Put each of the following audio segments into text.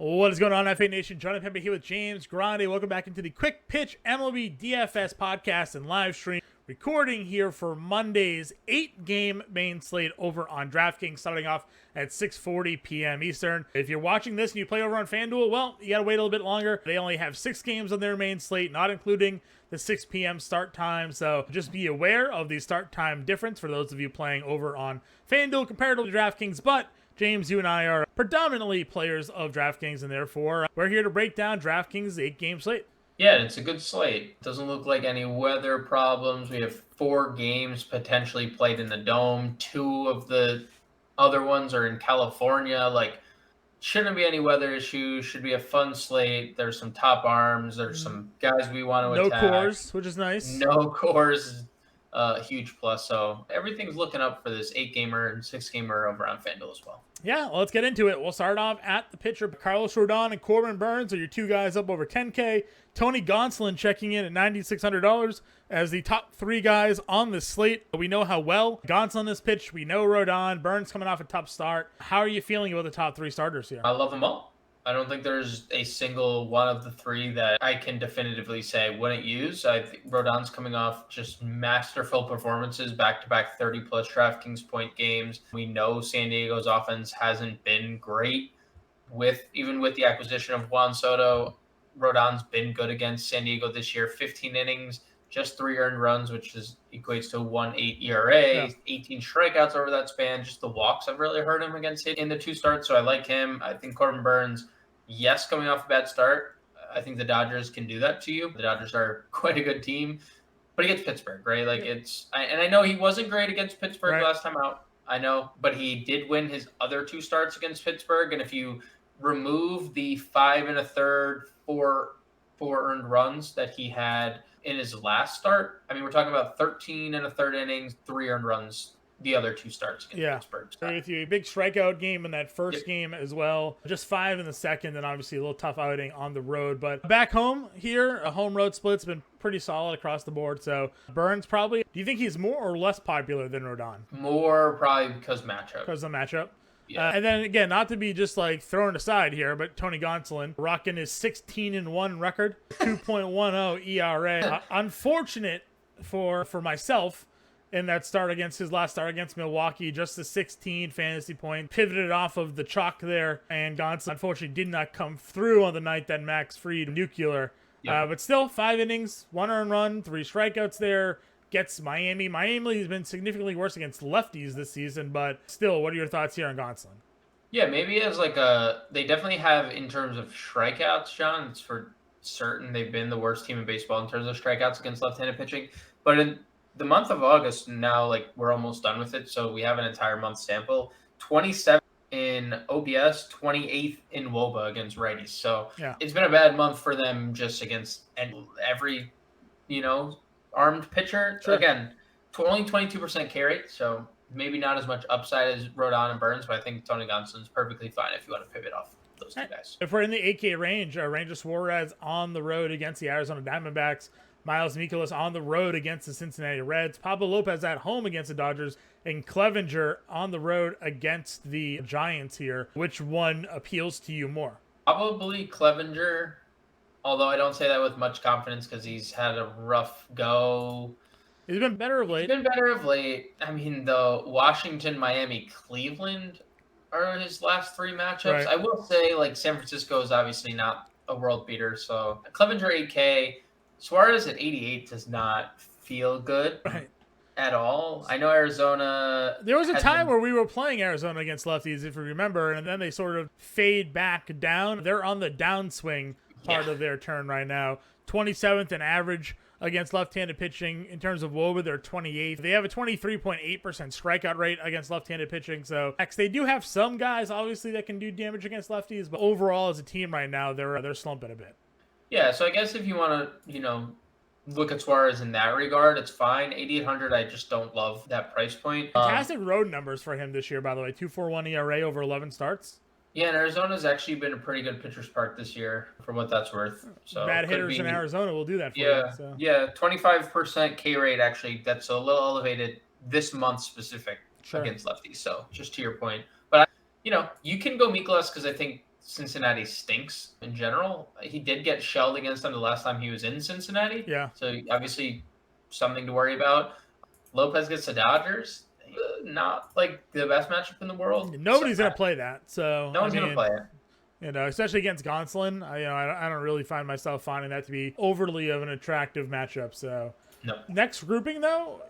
What is going on, FA Nation? Jon Impemba here with James Grande. Welcome back into the Quick Pitch MLB DFS podcast and live stream. Recording here for Monday's 8-game main slate over on DraftKings, starting off at 6:40 p.m. Eastern. If you're watching this and you play over on FanDuel, well, you got to wait a little bit longer. They only have 6 games on their main slate, not including the 6 p.m. start time. So just be aware of the start time difference for those of you playing over on FanDuel compared to DraftKings. But James, you and I are predominantly players of DraftKings, and therefore we're here to break down DraftKings' 8-game slate. Yeah, it's a good slate. Doesn't look like any weather problems. We have 4 games potentially played in the Dome. 2 of the other ones are in California. Like, shouldn't be any weather issues. Should be a fun slate. There's some top arms. There's some guys we want to attack. No cores, which is nice. No cores. Huge plus. So everything's looking up for this 8-gamer and 6-gamer over on FanDuel as well. Yeah, well, let's get into it. We'll start off at the pitcher. Carlos Rodon and Corbin Burnes are your 2 guys up over 10K. Tony Gonsolin checking in at $9,600 as the top 3 guys on the slate. We know how well Gonsolin has pitched. We know Rodon. Burnes coming off a tough start. How are you feeling about the top 3 starters here? I love them all. I don't think there's a single one of the 3 that I can definitively say wouldn't use. I think Rodon's coming off just masterful performances, back-to-back 30-plus DraftKings point games. We know San Diego's offense hasn't been great. Even with the acquisition of Juan Soto, Rodon's been good against San Diego this year. 15 innings, just 3 earned runs, which equates to 1.8 ERA, yeah. 18 strikeouts over that span. Just the walks have really hurt him against it in the 2 starts, so I like him. I think Corbin Burnes, yes, coming off a bad start, I think the Dodgers can do that to you. The Dodgers are quite a good team, but he gets Pittsburgh, right? Like I know he wasn't great against Pittsburgh last time out. I know, but he did win his other 2 starts against Pittsburgh, and if you remove the 5 1/3, 4 earned runs that he had in his last start, I mean, we're talking about 13 1/3 innings, 3 earned runs the other 2 starts against Pittsburgh. So with you, a big strikeout game in that first game as well. Just 5 in the second, and obviously a little tough outing on the road. But back home here, a home road split's been pretty solid across the board. So Burnes probably, do you think he's more or less popular than Rodon? More probably because matchup. Because of the matchup. Yeah. And then again, not to be just like thrown aside here, but Tony Gonsolin rocking his 16-1 record, 2.10 ERA. Unfortunate for myself in that start against his last start against Milwaukee, just the 16 fantasy point, pivoted off of the chalk there, and Gonsolin unfortunately did not come through on the night that Max Fried nuclear. Yep. But still, 5 innings, 1 earned run, 3 strikeouts there. Gets Miami. Miami has been significantly worse against lefties this season, but still, what are your thoughts here on Gonsolin? Yeah, maybe as they definitely have in terms of strikeouts, John. It's for certain they've been the worst team in baseball in terms of strikeouts against left-handed pitching. But in the month of August now, we're almost done with it, so we have an entire month sample. 27 in OPS, 28th in WOBA against righties. So It's been a bad month for them just against every, armed pitcher. Sure. Again, only 22% K rate, so maybe not as much upside as Rodon and Burnes, but I think Tony Gonsolin's perfectly fine if you want to pivot off those 2 guys. If we're in the 8K range, Ranger Suarez on the road against the Arizona Diamondbacks, Miles Mikolas on the road against the Cincinnati Reds, Pablo Lopez at home against the Dodgers, and Clevenger on the road against the Giants here. Which one appeals to you more? Probably Clevenger. Although I don't say that with much confidence because he's had a rough go. He's been better of late. I mean, the Washington, Miami, Cleveland are his last 3 matchups. Right. I will say, San Francisco is obviously not a world beater. So Clevenger 8K, Suarez at 88 does not feel good at all. I know Arizona. There was a time where we were playing Arizona against lefties, if you remember, and then they sort of fade back down. They're on the downswing part of their turn right now. 27th in average against left-handed pitching. In terms of WOBA, they're 28th. They have a 23.8% strikeout rate against left-handed pitching. So they do have some guys, obviously, that can do damage against lefties, but overall as a team right now, they're slumping a bit. Yeah, so I guess if you want to, look at Suarez in that regard, it's fine. 8,800, I just don't love that price point. Fantastic road numbers for him this year, by the way. 2.41 ERA over 11 starts. Yeah, and Arizona's actually been a pretty good pitcher's park this year, for what that's worth. So bad hitters in Arizona will do that for you. So. Yeah, 25% K rate, actually. That's a little elevated this month specific against lefties. So just to your point. But, you can go Mikolas because I think Cincinnati stinks in general. He did get shelled against them the last time he was in Cincinnati. Yeah. So obviously something to worry about. Lopez gets the Dodgers. Not like the best matchup in the world. Nobody's going to play that. So no one's going to play it. Especially against Gonsolin, I don't really find myself finding that to be overly of an attractive matchup. So no. Next grouping, though,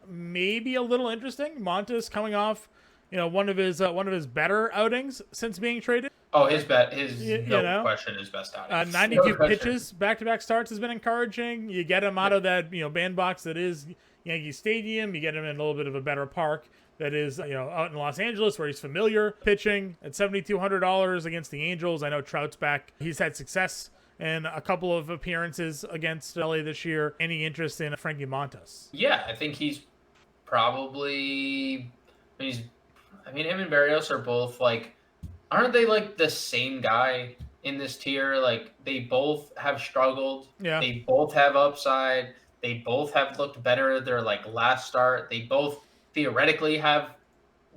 maybe a little interesting. Montas coming off, one of his better outings since being traded. Oh, his question his best outing. 92 pitches, back-to-back starts has been encouraging. You get him out of that bandbox that is Yankee Stadium. You get him in a little bit of a better park that is out in Los Angeles where he's familiar pitching at $7,200 against the Angels. I know Trout's back. He's had success in a couple of appearances against LA this year. Any interest in Frankie Montas? Yeah, I think he's probably. Him and Barrios are both aren't they the same guy in this tier? They both have struggled. Yeah. They both have upside. They both have looked better their last start. They both theoretically have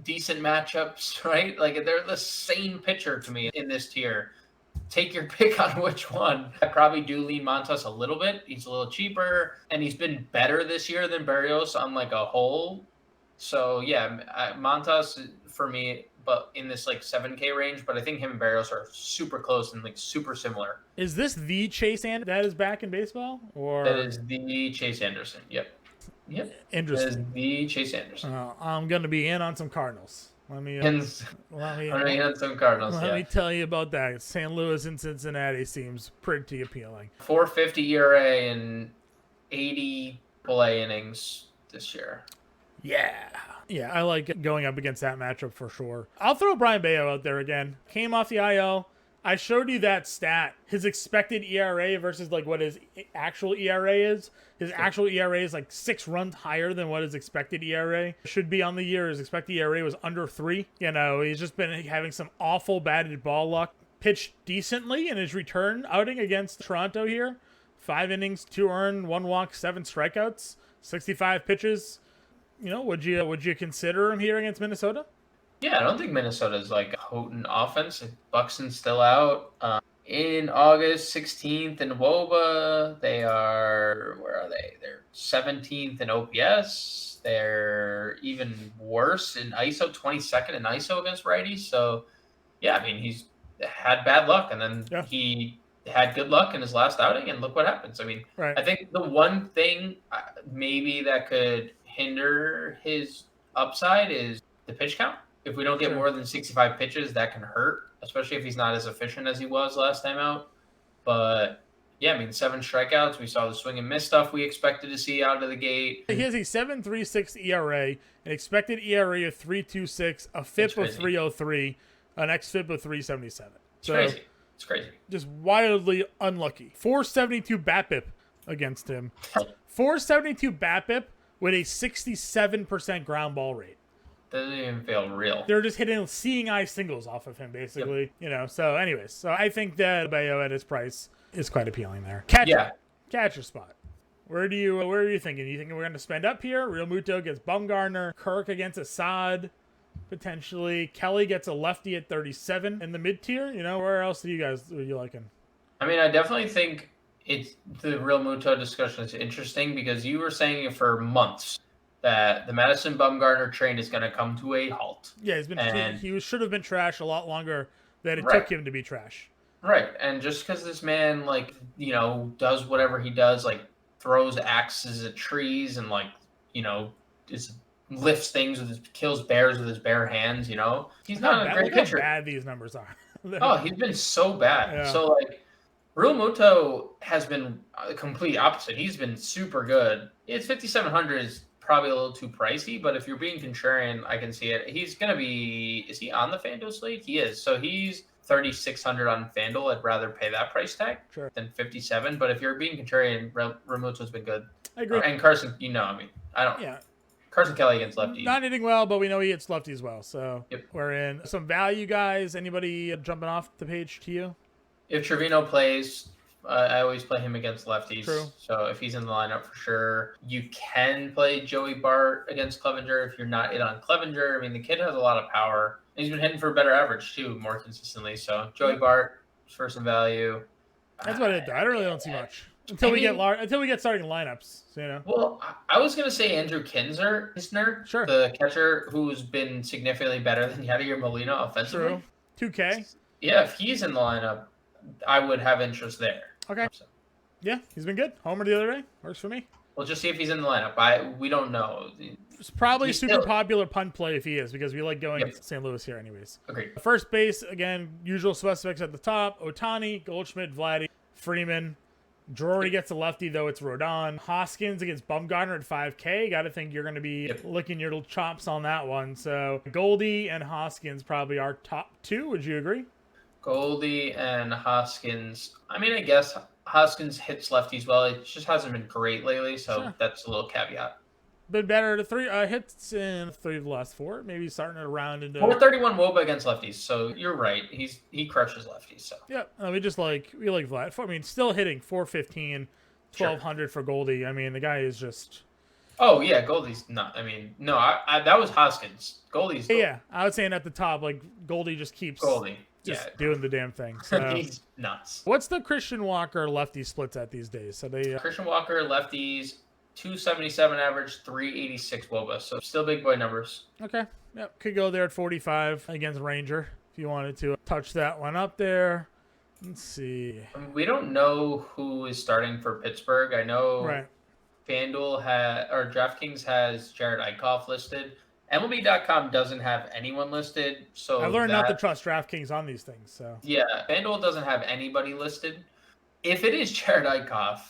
decent matchups, right? They're the same pitcher to me in this tier. Take your pick on which one. I probably do lean Montas a little bit. He's a little cheaper, and he's been better this year than Barrios on a whole. So yeah, Montas for me, but in this 7K range. But I think him and Barrios are super close and super similar. Is this the Chase Anderson that is back in baseball, or that is the Chase Anderson? Yep. Interesting. That is the Chase Anderson. I'm gonna be in on some Cardinals. Let me tell you about that. St. Louis and Cincinnati seems pretty appealing. 4.50 ERA and 80 play innings this year. Yeah, I like going up against that matchup for sure. I'll throw Brian Bayo out there again. Came off the IL. I showed you that stat. His expected ERA versus what his actual ERA is. His actual ERA is 6 runs higher than what his expected ERA should be on the year. His expected ERA was under 3. He's just been having some awful batted ball luck. Pitched decently in his return outing against Toronto here. 5 innings, 2 earned, 1 walk, 7 strikeouts, 65 pitches. Would you consider him here against Minnesota? Yeah, I don't think Minnesota's a potent offense. Buxton's still out. In August 16th in WOBA, where are they? They're 17th in OPS. They're even worse in ISO, 22nd in ISO against righties. So, yeah, he's had bad luck, and then he had good luck in his last outing, and look what happens. Right. I think the one thing maybe that could hinder his upside is the pitch count. If we don't get more than 65 pitches, that can hurt, especially if he's not as efficient as he was last time out. But, yeah, 7 strikeouts. We saw the swing and miss stuff we expected to see out of the gate. He has a 7.36 ERA, an expected ERA of 3.26, a FIP of 3.03, an xFIP of 3.77. It's crazy. Just wildly unlucky. 4.72 BABIP against him. 4.72 BABIP with a 67% ground ball rate. Doesn't even feel real. They're just hitting seeing eye singles off of him, basically. Yep. So anyways, so I think that Bayo at his price is quite appealing there. Catcher spot. Where are you thinking? You thinking we're gonna spend up here? Real Muto gets Bumgarner, Kirk against Assad, potentially. Kelly gets a lefty at 37 in the mid tier. Where else are you liking? I definitely think it's the Real Muto discussion is interesting because you were saying it for months that the Madison Bumgarner train is going to come to a halt. Yeah, he should have been trash a lot longer than it took him to be trash. Right, and just because this man does whatever he does, throws axes at trees and just lifts things kills bears with his bare hands, he's not a great pitcher. How bad these numbers are. Oh, he's been so bad. Yeah. So Real Muto has been the complete opposite. He's been super good. It's 5,700 is probably a little too pricey, but if you're being contrarian, I can see it. He's going to be – is he on the FanDuel slate? He is. So he's 3,600 on FanDuel. I'd rather pay that price tag than 57. But if you're being contrarian, Remuto's been good. I agree. And Carson, I don't – yeah. Carson Kelly against lefties. Not hitting well, but we know he hits lefties well. So yep. We're in. Some value guys. Anybody jumping off the page to you? If Trevino plays – I always play him against lefties. True. So if he's in the lineup for sure, you can play Joey Bart against Clevenger if you're not in on Clevenger. The kid has a lot of power. He's been hitting for a better average too, more consistently. So Joey Bart for some value. That's about it, though. I really don't see much until we get starting lineups. So, you know. Well, I was gonna say Andrew Kinsner, Sure. the catcher who's been significantly better than Yadier Molina offensively. True. 2K. Yeah, if he's in the lineup, I would have interest there. Okay. So. Yeah, he's been good. Homer the other day works for me. We'll just see if he's in the lineup. We don't know. It's probably a super popular punt play if he is, because we like going to St. Louis here anyways. Agreed. First base, again, usual suspects at the top. Otani, Goldschmidt, Vladdy, Freeman. Drury gets a lefty, though it's Rodon. Hoskins against Bumgarner at 5K. Got to think you're going to be licking your little chops on that one. So Goldie and Hoskins probably our top two. Would you agree? Goldie and Hoskins. I mean, I guess Hoskins hits lefties well. It just hasn't been great lately, so that's a little caveat. Been better to 3 hits in 3 of the last 4. Maybe starting it around into 431 WOBA against lefties. So you're right. He crushes lefties. So yeah, we like Vlad. I mean, still hitting 415, 1200 for Goldie. I mean, the guy is just. Oh yeah, Goldie's not. I mean, no, I that was Hoskins. Goldie's. Yeah, I was saying at the top, like Goldie just keeps doing the damn thing. So. He's nuts. What's the Christian Walker lefty splits at these days? So they Christian Walker lefties. 277 average, 386 WOBA. So still big boy numbers. Okay. Yep. Could go there at 45 against Ranger if you wanted to touch that one up there. Let's see. We don't know who is starting for Pittsburgh. I know FanDuel or DraftKings has Jared Eichhoff listed. MLB.com doesn't have anyone listed. So I learned not to trust DraftKings on these things. So yeah, FanDuel doesn't have anybody listed. If it is Jared Eichhoff,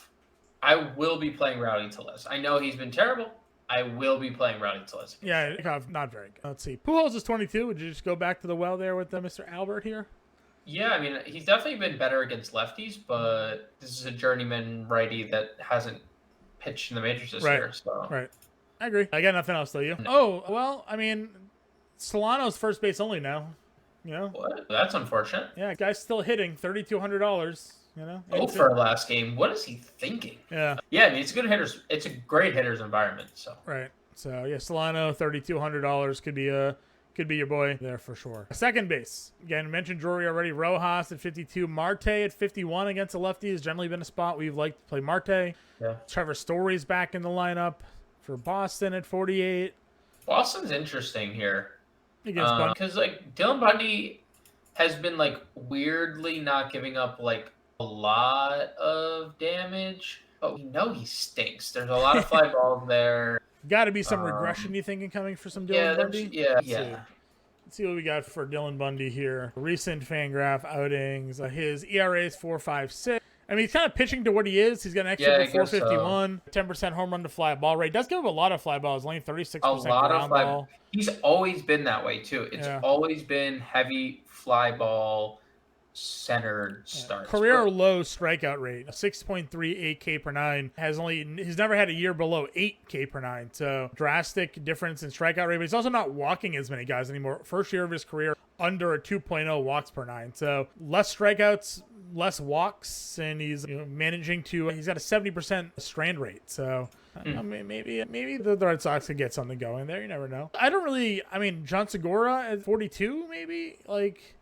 I will be playing Rowdy Tellez. I know he's been terrible. I will be playing Rowdy Tellez. Yeah, not very good. Let's see. Pujols is 22. Would you just go back to the well there with Mr. Albert here? Yeah, I mean, he's definitely been better against lefties, but this is a journeyman righty that hasn't pitched in the majors this year. So. Right. I agree. I got nothing else, though. You? No. Oh, well, I mean, Solano's first base only now. You know? What? That's unfortunate. Yeah, guy's still hitting $3,200. You know, for last game. What is he thinking? Yeah. Yeah, I mean, it's a good hitters. It's a great hitters environment. So. Right. So yeah, Solano, $3,200 could be your boy there for sure. Second base, again, mentioned Drury already. Rojas at 52, Marte at 51 against a lefty has generally been a spot we've liked to play Marte. Yeah. Trevor Story's back in the lineup for Boston at 48. Boston's interesting here because like Dylan Bundy has been like weirdly not giving up like a lot of damage, but we know he stinks. There's a lot of fly balls there. Got to be some regression, you thinking, coming for some Dylan Bundy? Yeah. Let's see what we got for Dylan Bundy here. Recent FanGraph outings. His ERA is 4.56. I mean, he's kind of pitching to what he is. He's got an extra 451, 10% home run to fly ball rate. Does give up a lot of fly balls, only 36% ground ball. He's always been that way, too. It's always been heavy fly ball centered starts. Career low strikeout rate, 6.38 K per 9. He's never had a year below 8 K per 9. So drastic difference in strikeout rate, but he's also not walking as many guys anymore. First year of his career under a 2.0 walks per 9. So less strikeouts, less walks, and he's managing to. He's got a 70% strand rate. So maybe the Red Sox could get something going there. You never know. I mean, John Segura at 42, maybe like.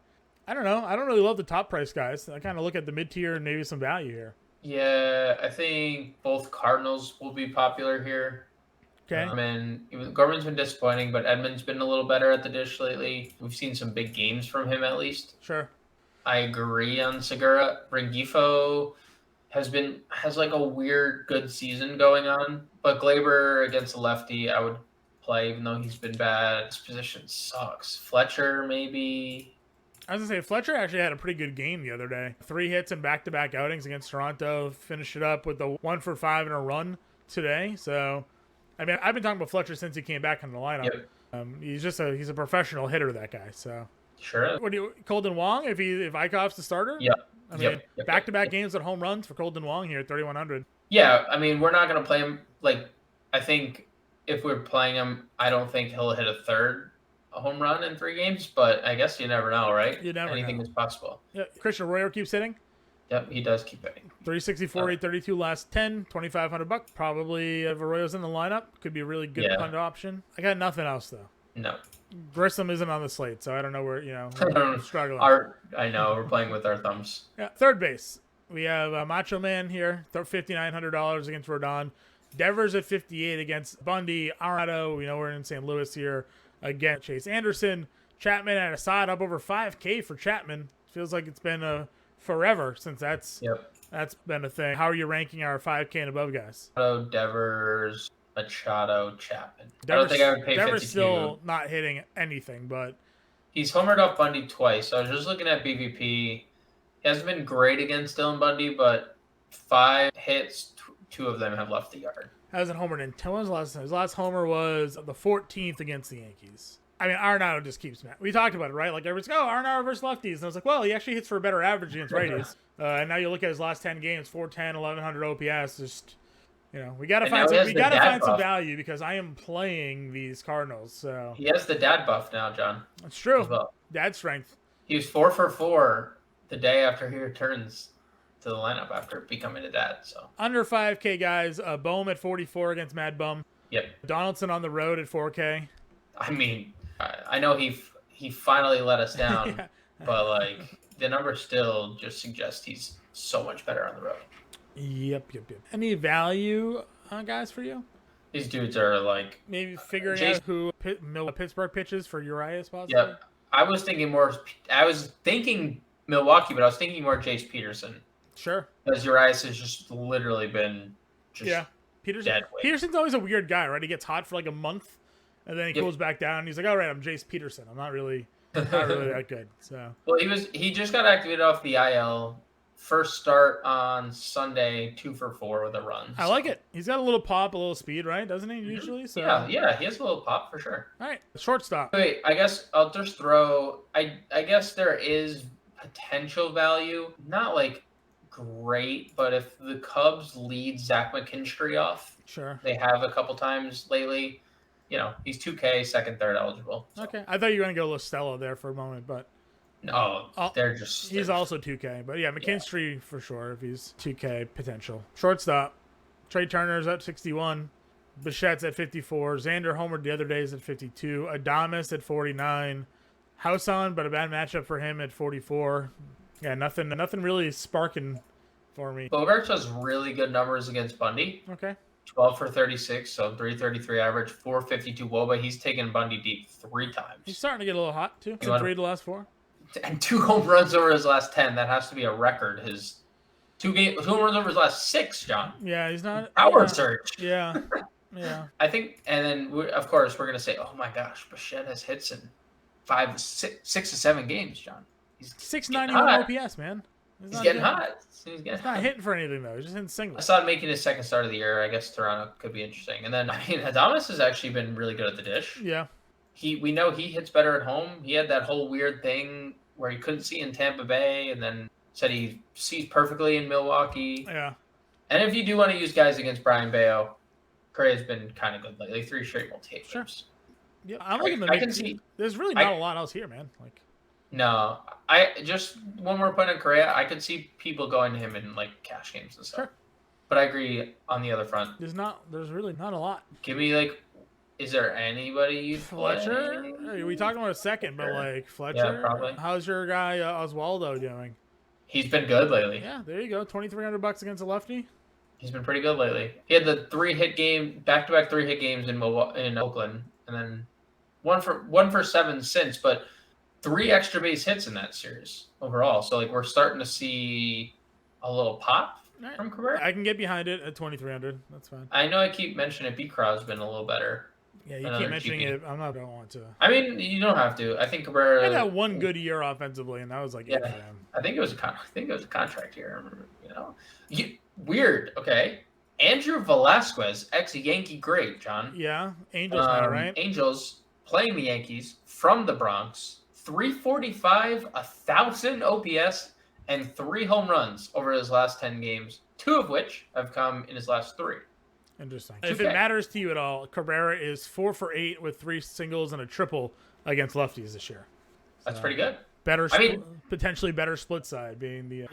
I don't know. I don't really love the top price guys. I kind of look at the mid-tier and maybe some value here. Yeah, I think both Cardinals will be popular here. Okay. And Gorman's been disappointing, but Edman's been a little better at the dish lately. We've seen some big games from him at least. Sure. I agree on Segura. Rengifo has like a weird good season going on, but Glaber against a lefty, I would play even though he's been bad. His position sucks. Fletcher maybe. I was going to say, Fletcher actually had a pretty good game the other day. 3 hits in back-to-back outings against Toronto. Finished it up with the 1-for-5 and a run today. So, I mean, I've been talking about Fletcher since he came back in the lineup. Yep. He's a professional hitter, that guy. So, sure. Colton Wong, if Eichhoff's the starter? Yeah. I mean, back-to-back games at home runs for Colton Wong here at 3,100. Yeah, I mean, we're not going to play him. Like, I think if we're playing him, I don't think he'll hit a home run in 3 games, but I guess you never know, right? Anything is possible. Yeah, Christian Arroyo keeps hitting. Yep, he does keep hitting. 364, 832 last 10, $2,500. Probably if Arroyo's in the lineup, could be a really good punt option. I got nothing else though. No. Grissom isn't on the slate, so I don't know where, we're struggling. I know, we're playing with our thumbs. Yeah, third base. We have Macho Man here, $5,900 against Rodon. Devers at 58 against Bundy. Arenado, we know we're in St. Louis here. Again, Chase Anderson. Chapman at a side up over 5K for Chapman. Feels like it's been forever since that's been a thing. How are you ranking our 5K and above guys? Devers, Machado, Chapman. Devers, I don't think I would pay Devers 52. still not hitting anything, but he's homered off Bundy twice. I was just looking at BVP. He hasn't been great against Dylan Bundy, but 5 hits, 2 of them have left the yard. Hasn't homered in 10. When was the last time? His last homer was the 14th against the Yankees. I mean, Arenado just keeps mad. We talked about it, right? Like, everybody's like, oh, Arenado versus lefties. And I was like, well, he actually hits for a better average against righties. And now you look at his last 10 games, 410, 1100 OPS. Just, we got to find some value because I am playing these Cardinals. So he has the dad buff now, John. That's true. Well. Dad strength. He was 4 for 4 the day after he returns to the lineup after becoming a dad. So under 5K guys, Bohm at 44 against Mad Bum. Yep. Donaldson on the road at 4K. I mean, I know he finally let us down, yeah. But like the numbers still just suggest he's so much better on the road. Yep. Any value guys for you? These dudes are like maybe figuring out who Pittsburgh pitches for Urias possibly. Yep. I was thinking Milwaukee, but I was thinking more Jace Peterson. Sure. Because Urias has just literally been Peterson's always a weird guy, right? He gets hot for like a month. And then he cools back down. And he's like, all right, I'm Jace Peterson. I'm not really that good. So well, he just got activated off the IL. First start on Sunday, 2 for 4 with a run. I like it. He's got a little pop, a little speed, right? Doesn't he usually? So yeah, he has a little pop for sure. All right, shortstop. Wait, I guess I'll just throw. I guess there is potential value. Not like great, but if the Cubs lead Zach McKinstry off, sure, they have a couple times lately. He's 2K, second, third eligible. So. Okay. I thought you were going to go Lostello there for a moment, but... No, he's also 2K. But yeah, McKinstry for sure if he's 2K potential. Shortstop. Trey Turner's at 61. Bichette's at 54. Xander homered the other days at 52. Adames at 49. House on, but a bad matchup for him at 44. Yeah, nothing really sparking for me. Bogarts has really good numbers against Bundy. Okay. 12 for 36, so 333 average, 452 WOBA. He's taken Bundy deep 3 times. He's starting to get a little hot, too. 3 of the last 4. And 2 home runs over his last 10. That has to be a record. His 2 home runs over his last 6, John. Yeah, he's not... Power surge. Yeah. Yeah. I think, and then, of course, we're going to say, oh, my gosh, Bichette has hits in 6 to 7 games, John. He's 691 OPS, man. He's getting hot. He's not hitting for anything, though. He's just hitting singles. I saw him making his second start of the year. I guess Toronto could be interesting. And then, Adames has actually been really good at the dish. Yeah. We know he hits better at home. He had that whole weird thing where he couldn't see in Tampa Bay and then said he sees perfectly in Milwaukee. Yeah. And if you do want to use guys against Brian Bayo, Correa's been kind of good lately. 3 straight multi-hit games. Yeah, I'm looking at there's really not a lot else here, man. No, I just one more point on Correa. I could see people going to him in like cash games and stuff. Sure. But I agree on the other front. There's really not a lot. Give me is there anybody you'd Fletcher? play? We talked about a second, but Fletcher. Yeah, probably. How's your guy Oswaldo doing? He's been good lately. Yeah, there you go. $2,300 against a lefty. He's been pretty good lately. He had the 3-hit game, back-to-back 3-hit games in Oakland, and then one for 7 since, but 3 extra base hits in that series overall. So we're starting to see a little pop from Cabrera. I can get behind it at 2,300. That's fine. I know I keep mentioning it. B-Crow's been a little better. Yeah, you keep mentioning it. I don't want to. I mean, you don't have to. I think Cabrera had that one good year offensively, and that was it for him. I think it was a contract year. Weird. Okay. Andrew Velasquez, ex-Yankee great, John. Yeah, Angels now, right? Angels playing the Yankees from the Bronx. 345, 1,000 OPS, and 3 home runs over his last 10 games, 2 of which have come in his last 3. Interesting. If it matters to you at all, Cabrera is 4 for 8 with 3 singles and a triple against lefties this year. That's pretty good. Potentially better split side being the...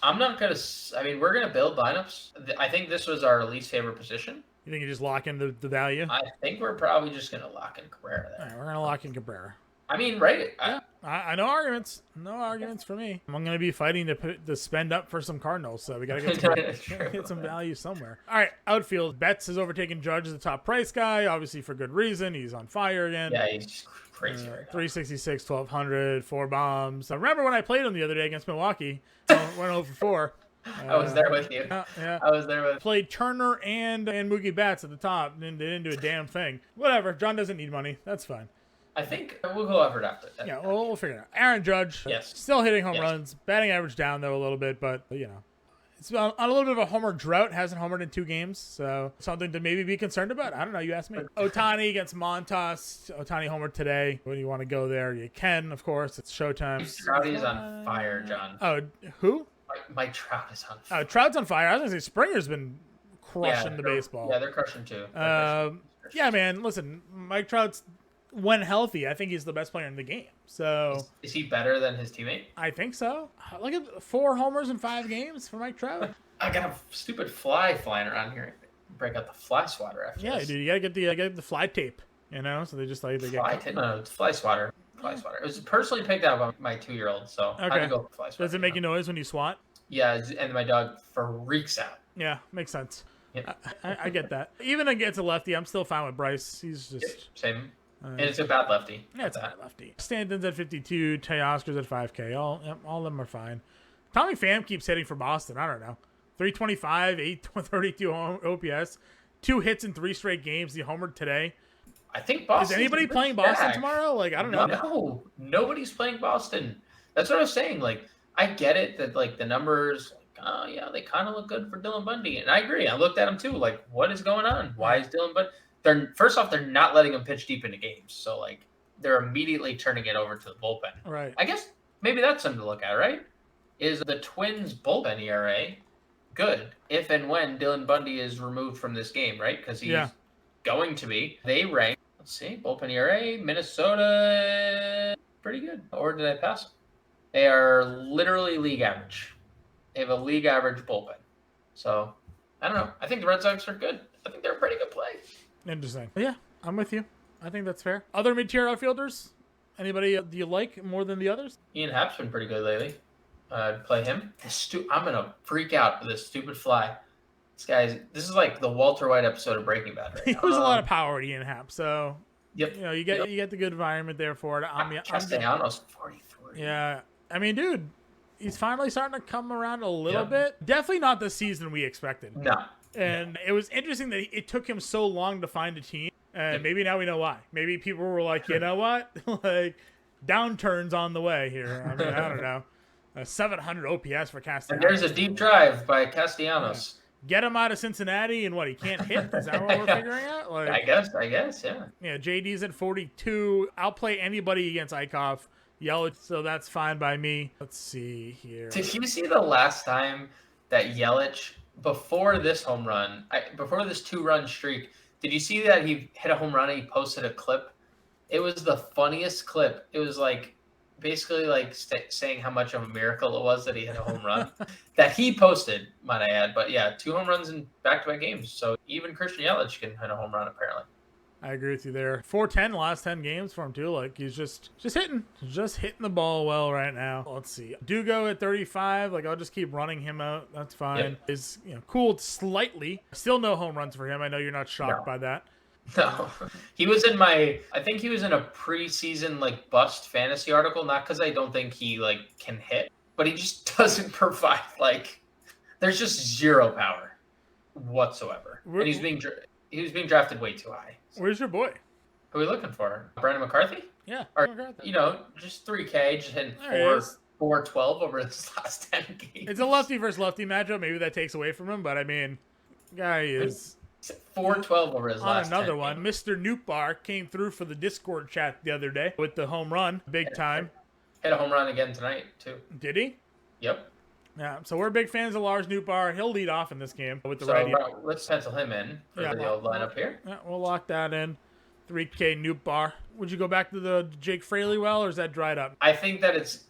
I'm not going to... we're going to build lineups. I think this was our least favorite position. You think you just lock in the value? I think we're probably just going to lock in Cabrera there. All right, we're going to lock in Cabrera. I mean, right? Yeah, I know arguments. No arguments for me. I'm going to be fighting to spend up for some Cardinals, so we got to get some value somewhere. All right, outfield. Betts has overtaken Judge as the top price guy, obviously for good reason. He's on fire again. Yeah, he's crazy right now. 366, 1,200, 4 bombs. I remember when I played him the other day against Milwaukee. Went 0 for 4. I was there with you. Yeah. I was there with. Played Turner and Mookie Betts at the top, and they didn't do a damn thing. Whatever. John doesn't need money. That's fine. I think we'll go effort after that. Yeah, we'll figure it out. Aaron Judge, yes, still hitting home runs. Batting average down though a little bit, but you know, it's on a little bit of a homer drought. Hasn't homered in 2 games, so something to maybe be concerned about. I don't know. You asked me. Ohtani against Montas. Ohtani homered today. When you want to go there, you can. Of course, it's showtime. Trout is on fire, John. Oh, who? Mike Trout is on fire. Trout's on fire. I was gonna say Springer's been crushing the baseball. Yeah, they're crushing too. Yeah, man. Listen, Mike Trout's when healthy, I think he's the best player in the game. So is he better than his teammate? I think so. Look at 4 homers in 5 games for Mike Trout. I got a stupid fly flying around here. Break out the fly swatter after this. Dude, you gotta get the fly tape. You know, so they just like they fly tape. No, it's fly swatter. Fly swatter. It was personally picked out by my 2-year-old, so okay. I had to go for fly swatter. Does it make a noise when you swat? Yeah, and my dog freaks out. Yeah, makes sense. Yep. I get that. Even against a lefty, I'm still fine with Bryce. He's just same. And it's a bad lefty. Yeah, it's a bad lefty. Stanton's at 52. Teoscar's at 5K. All of them are fine. Tommy Pham keeps hitting for Boston. I don't know. 325, 832 OPS. 2 hits in 3 straight games. He homered today. I think Boston. Is anybody playing Boston tomorrow? Like, I don't know. No, nobody's playing Boston. That's what I was saying. Like, I get it that, like, the numbers, like, oh, yeah, they kind of look good for Dylan Bundy. And I agree. I looked at him, too. Like, what is going on? Why is Dylan Bundy? First off, they're not letting him pitch deep into games. So, like, they're immediately turning it over to the bullpen. Right. I guess maybe that's something to look at, right? Is the Twins' bullpen ERA good if and when Dylan Bundy is removed from this game, right? Because he's going to be. They rank, let's see, bullpen ERA, Minnesota, pretty good. Or did I pass them? They are literally league average. They have a league average bullpen. So, I don't know. I think the Red Sox are good. I think they're a pretty good play. Interesting. Yeah, I'm with you. I think that's fair. Other mid-tier outfielders? Anybody do you like more than the others? Ian Happ's been pretty good lately. Play him. I'm going to freak out with this stupid fly. This is like the Walter White episode of Breaking Bad right now. He was a lot of power to Ian Happ, so yep. You know, you get the good environment there for it. Castellanos 43. Yeah. I mean, dude, he's finally starting to come around a little bit. Definitely not the season we expected. No. And it was interesting that it took him so long to find a team. And maybe now we know why. Maybe people were like, you know what? Like, downturns on the way here. I mean, I don't know. 700 OPS for Castellanos. And there's a deep drive by Castellanos. Yeah. Get him out of Cincinnati and what? He can't hit? Is that what we're figuring out? Like, I guess, yeah. Yeah, JD's at 42. I'll play anybody against Eichhoff. Yelich, so that's fine by me. Let's see here. Did you see the last time that Yelich, before this home run, before this 2-run streak, did you see that he hit a home run and he posted a clip? It was the funniest clip. It was like basically like saying how much of a miracle it was that he hit a home run that he posted, might I add. But yeah, 2 home runs in back-to-back games. So even Christian Yelich can hit a home run apparently. I agree with you there. 410 last 10 games for him too. Like he's just hitting the ball well right now. Let's see. Dugo at 35. Like I'll just keep running him out. That's fine. Yep. Is cooled slightly. Still no home runs for him. I know you're not shocked by that. No, he was I think he was in a preseason like bust fantasy article. Not because I don't think he like can hit, but he just doesn't provide like. There's just zero power whatsoever, and he was being drafted way too high. Where's your boy? Who are we looking for? Brandon McCarthy? Yeah. Or, just 3K, just hitting 412 over his last 10 games. It's a lefty versus lefty matchup. Maybe that takes away from him, but I mean, guy is 412 over his last 10 another one. Mr. Noopbar came through for the Discord chat the other day with the home run, big time. Hit a home run again tonight, too. Did he? Yep. Yeah, so we're big fans of Lars Nootbaar. He'll lead off in this game with the righty. Let's pencil him in for the old lineup here. Yeah, we'll lock that in. 3K Nootbaar. Would you go back to the Jake Fraley well, or is that dried up? I think that it's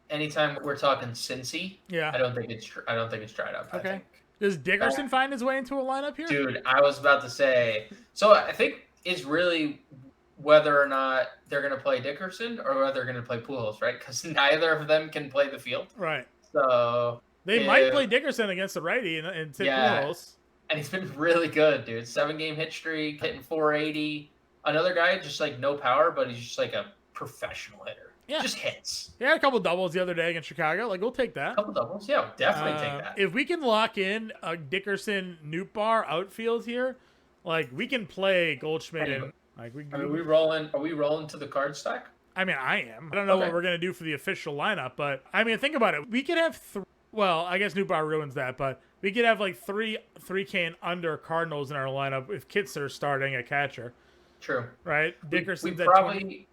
anytime we're talking Cincy. Yeah. I don't think it's dried up. Okay. Does Dickerson find his way into a lineup here? Dude, I was about to say. So I think it's really whether or not they're going to play Dickerson or whether they're going to play Pujols, right? Because neither of them can play the field. Right. So they might play Dickerson against the righty and take Pujols. And he's been really good, dude. 7-game hit streak, hitting 480. Another guy, just like no power, but he's just like a professional hitter. Yeah. Just hits. He had a couple doubles the other day against Chicago. Like, we'll take that. A couple doubles? Yeah, we'll definitely take that. If we can lock in a Dickerson Nootbaar outfield here, like, we can play Goldschmidt and like are we rolling to the card stack? I mean, I am. I don't know what we're gonna do for the official lineup, but I mean, think about it. We could have well, I guess Nootbaar ruins that, but we could have like 3K and under Cardinals in our lineup if Kitzer's starting at catcher. True. Right? Dickerson's we at probably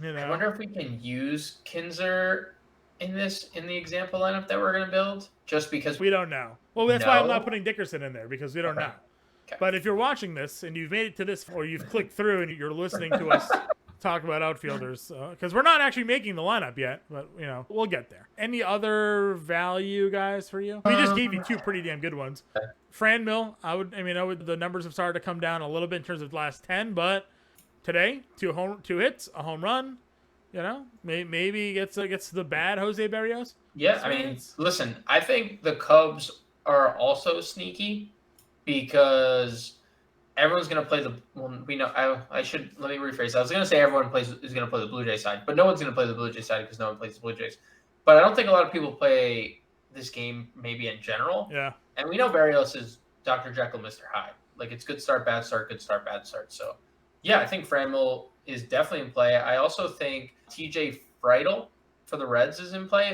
20, I wonder if we can use Kinzer in the example lineup that we're gonna build, just because we don't know. Well, that's why I'm not putting Dickerson in there, because we don't know. Okay. But if you're watching this and you've made it to this, or you've clicked through and you're listening to us talk about outfielders, because we're not actually making the lineup yet, but we'll get there. Any other value guys for you? We just gave you two pretty damn good ones. Franmil, the numbers have started to come down a little bit in terms of the last 10, but today, two hits, a home run. Maybe gets the bad Jose Berrios. Yeah, I mean, listen, I think the Cubs are also sneaky because everyone's going to play let me rephrase. I was going to say everyone is going to play the Blue Jay side, but no one's going to play the Blue Jay side because no one plays the Blue Jays. But I don't think a lot of people play this game maybe in general. Yeah. And we know Berrios is Dr. Jekyll, Mr. Hyde. Like, it's good start, bad start, good start, bad start. So, yeah, I think Franmil is definitely in play. I also think TJ Friedl for the Reds is in play.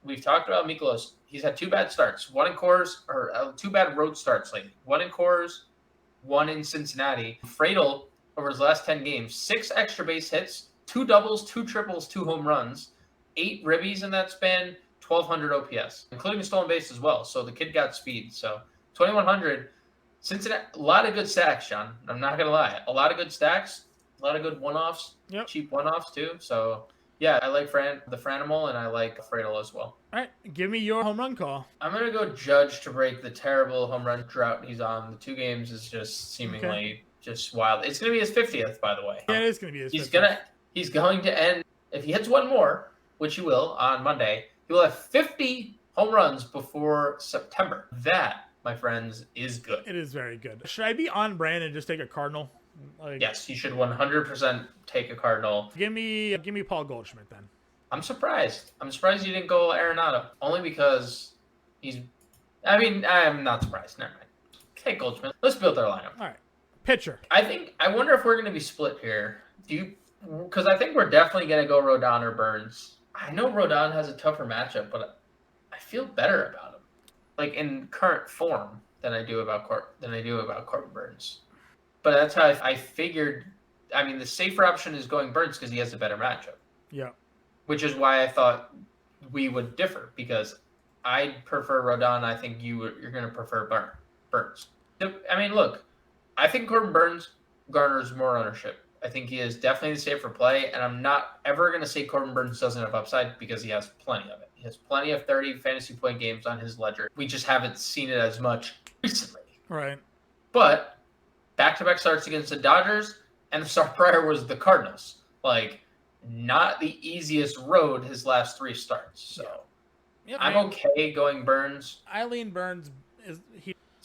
We've talked about Mikolas. He's had 2 bad starts, one in Coors, or 2 bad road starts lately. One in Coors, one in Cincinnati. Friedl, over his last 10 games, 6 extra base hits, 2 doubles, 2 triples, 2 home runs, 8 ribbies in that span, 1,200 OPS, including a stolen base as well. So the kid got speed. So 2,100. Cincinnati, a lot of good stacks, John. I'm not going to lie. A lot of good stacks, a lot of good one-offs, cheap one-offs too. So, yeah, I like the Franimal, and I like Friedl as well. All right, give me your home run call. I'm going to go Judge to break the terrible home run drought he's on. The 2 games is just seemingly just wild. It's going to be his 50th, by the way. Yeah, it is going to be his 50th. He's going to end, if he hits one more, which he will on Monday, he will have 50 home runs before September. That, my friends, is good. It is very good. Should I be on brand and just take a Cardinal? Yes, you should 100% take a Cardinal. Give me Paul Goldschmidt then. I'm surprised. I'm surprised you didn't go Arenado. Only because I'm not surprised. Never mind. Take Goldschmidt. Let's build our lineup. All right. Pitcher. I wonder if we're going to be split here. Because I think we're definitely going to go Rodon or Burns. I know Rodon has a tougher matchup, but I feel better about him, like in current form, than I do about Corbin Burns. But that's how I figured. I mean, the safer option is going Burns because he has a better matchup. Yeah. Which is why I thought we would differ, because I prefer Rodon. I think you're going to prefer Burns. I mean, look, I think Corbin Burns garners more ownership. I think he is definitely the safer play, and I'm not ever going to say Corbin Burns doesn't have upside, because he has plenty of it. He has plenty of 30 fantasy point games on his ledger. We just haven't seen it as much recently. Right. But back-to-back starts against the Dodgers, and the start prior was the Cardinals. Like, not the easiest road his last 3 starts. So I'm okay going Burns. I lean Burns. It's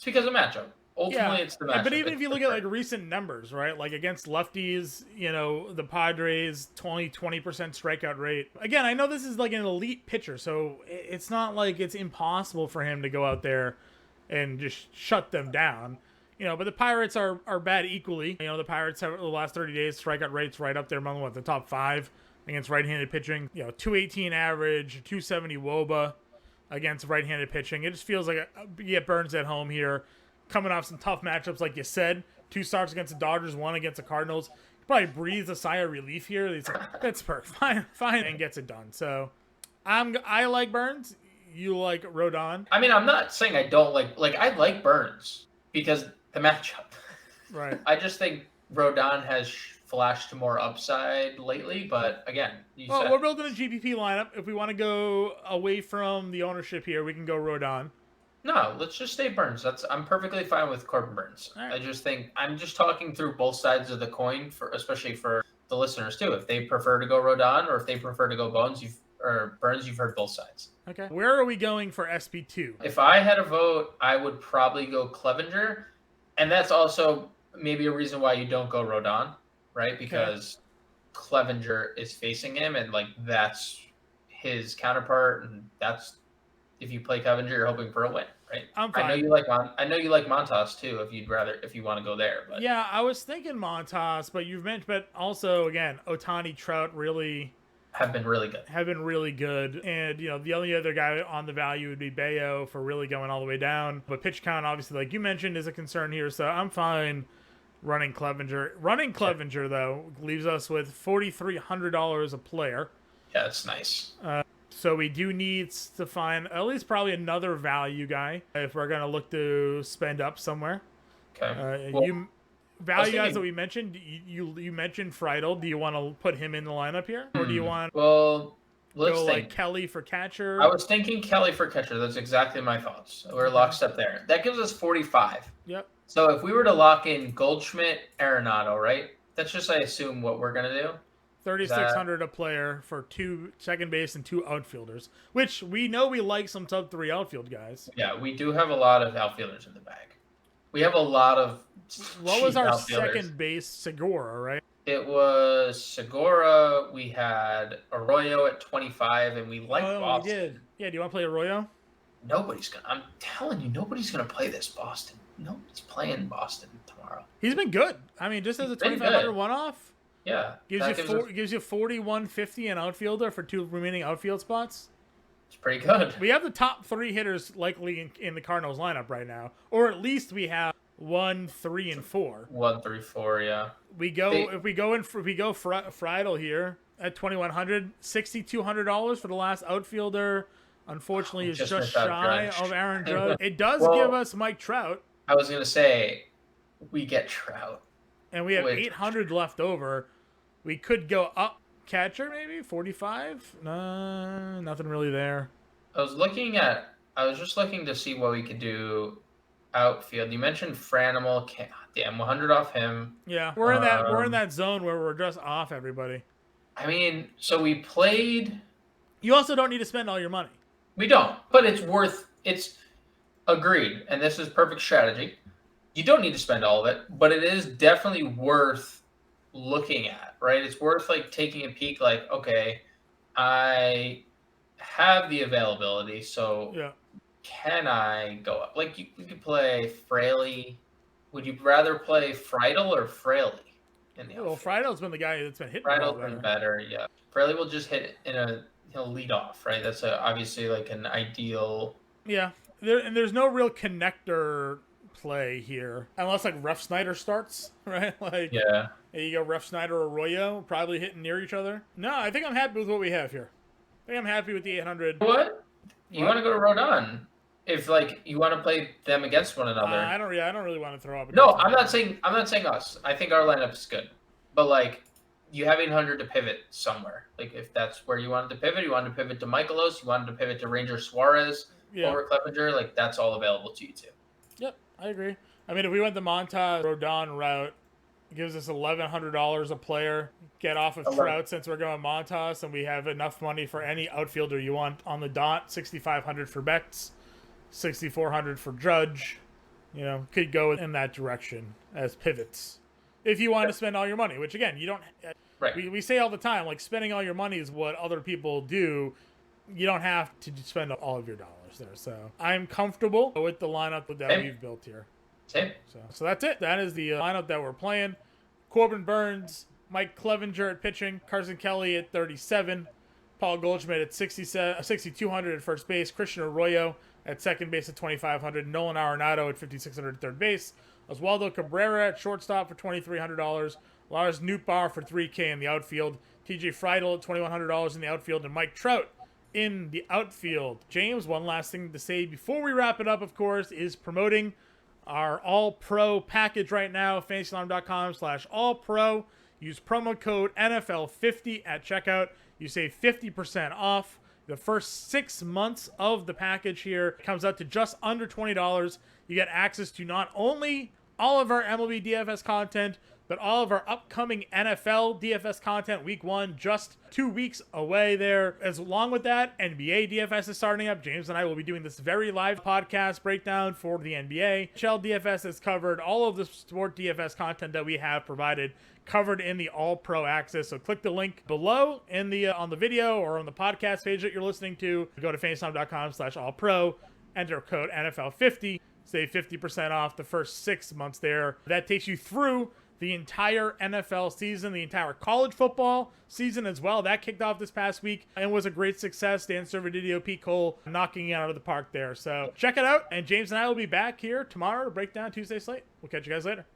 because of matchup. Ultimately, it's the matchup. But even if you look at like recent numbers, right? Like against lefties, the Padres, 20% strikeout rate. Again, I know this is like an elite pitcher, so it's not like it's impossible for him to go out there and just shut them down. But the Pirates are bad equally. The Pirates have the last 30 days strikeout rates right up there among the top 5 against right-handed pitching. 218 average, 270 WOBA against right-handed pitching. It just feels like you get Burns at home here, coming off some tough matchups, like you said. 2 starts against the Dodgers, 1 against the Cardinals. He probably breathes a sigh of relief here. He's like, Pittsburgh, fine, and gets it done. So I like Burns. You like Rodon. I mean, I'm not saying I don't I like Burns because the matchup. Right. I just think Rodon has flashed more upside lately, but again, we're building a GPP lineup. If we want to go away from the ownership here, we can go Rodon. No, let's just say Burns. I'm perfectly fine with Corbin Burns. All right. I just think I'm just talking through both sides of the coin especially for the listeners too. If they prefer to go Rodon or if they prefer to go Burns, you've heard both sides. Okay. Where are we going for SP2? If I had a vote, I would probably go Clevenger, and that's also maybe a reason why you don't go Rodon, right? Because Clevenger is facing him, and like that's his counterpart, and that's if you play Clevenger, you're hoping for a win, right? I'm fine. I know you like Montas too. If you want to go there, but Yeah, I was thinking Montas, but also again, Ohtani, Trout really have been really good. And the only other guy on the value would be Bayo for really going all the way down. But pitch count, obviously, like you mentioned, is a concern here. So I'm fine running Clevenger. Running Clevenger though leaves us with $4,300 a player. Yeah, that's nice. So we do need to find at least probably another value guy if we're going to look to spend up somewhere. Okay. Value guys that we mentioned, you mentioned Friedel. Do you want to put him in the lineup here? Or do you want let's go think. like Kelly for catcher? I was thinking Kelly for catcher. That's exactly my thoughts. We're lockstep there. That gives us 45. Yep. So if we were to lock in Goldschmidt, Arenado, right? That's just, I assume, what we're going to do. 3,600 a player for 2 second base and 2 outfielders, which we know we like some top 3 outfield guys. Yeah, we do have a lot of outfielders in the bag. We have a lot of What was our outfielders. second base? Segura, right? It was Segura. We had Arroyo at 25, and we like Boston. We did. Yeah, do you want to play Arroyo? I'm telling you, nobody's gonna play this Boston. Nobody's playing Boston tomorrow. He's been good. I mean, just as a 2,500 one-off. Yeah. Gives you 4,150 an outfielder for 2 remaining outfield spots. It's pretty good. We have the top 3 hitters likely in the Cardinals lineup right now, or at least we have 1, 3, and 4. 1, 3, 4. Yeah. If we go Friedel here at 2,100, $6,200 for the last outfielder. Unfortunately, is just shy of Aaron Judge. It does give us Mike Trout. I was gonna say, we get Trout. And we have 800 left over. We could go up catcher, maybe 45. Nothing really there. I was just looking to see what we could do outfield. You mentioned Franimal. Damn, 100 off him. Yeah, we're in that zone where we're just off everybody. I mean, so we played. You also don't need to spend all your money. We don't, but it's agreed, and this is perfect strategy. You don't need to spend all of it, but it is definitely worth looking at, right? It's worth like taking a peek, like, okay, I have the availability, so can I go up? Like, we could play Fraley. Would you rather play Friedel or Fraley in the outfield? Well, Friedel's been the guy that's been hitting. Friedel's been better, yeah. Fraley will just hit he'll lead off, right? That's obviously like an ideal. Yeah, there's no real connector play here unless like Ref Snyder starts, right? Like there you go, Ref Snyder or Arroyo probably hitting near each other. No, I think I'm happy with what we have here. I think I'm happy with the 800. What? You want to go to Rodon? If like you want to play them against one another. I don't really want to throw up. No, I'm not saying us. I think our lineup is good, but like you have 800 to pivot somewhere. Like if that's where you wanted to pivot, you wanted to pivot to Michaelos, you wanted to pivot to Ranger Suarez over Clevenger. Like that's all available to you too. Yep, I agree. I mean, if we went the Montas Rodon route, it gives us $1,100 a player. Get off of Trout since we're going Montas, and we have enough money for any outfielder you want on the dot. $6,500 for Bex, $6,400 for Judge. You know, could go in that direction as pivots if you want to spend all your money. Which again, you don't. Right. We say all the time, like spending all your money is what other people do. You don't have to spend all of your dollars there. So I'm comfortable with the lineup that we've built here. Same. So that's it. That is the lineup that we're playing. Corbin Burns, Mike Clevenger at pitching, Carson Kelly at 37, Paul Goldschmidt at 6,200 at first base, Christian Arroyo at second base at 2,500, Nolan Arenado at 5,600 at third base, Oswaldo Cabrera at shortstop for $2,300, Lars Nootbaar for $3,000 in the outfield, TJ Friedel at $2,100 in the outfield, and Mike Trout in the outfield. James, one last thing to say before we wrap it up, of course, is promoting our all-pro package right now, fantasyalarm.com/all-pro. Use promo code NFL50 at checkout. You save 50% off. The first 6 months of the package here comes out to just under $20. You get access to not only all of our MLB DFS content, but all of our upcoming NFL DFS content. Week 1, just 2 weeks away there. As along with that, NBA DFS is starting up. James and I will be doing this very live podcast breakdown for the NBA. NHL DFS has covered all of the sport DFS content that we have provided, covered in the All Pro Access. So click the link below in the on the video or on the podcast page that you're listening to. Go to fantasy.com/allpro, enter code NFL50, save 50% off the first 6 months there. That takes you through the entire NFL season, the entire college football season as well. That kicked off this past week and was a great success. Dan Servideo, Pete Cole knocking it out of the park there. So check it out. And James and I will be back here tomorrow to break down Tuesday slate. We'll catch you guys later.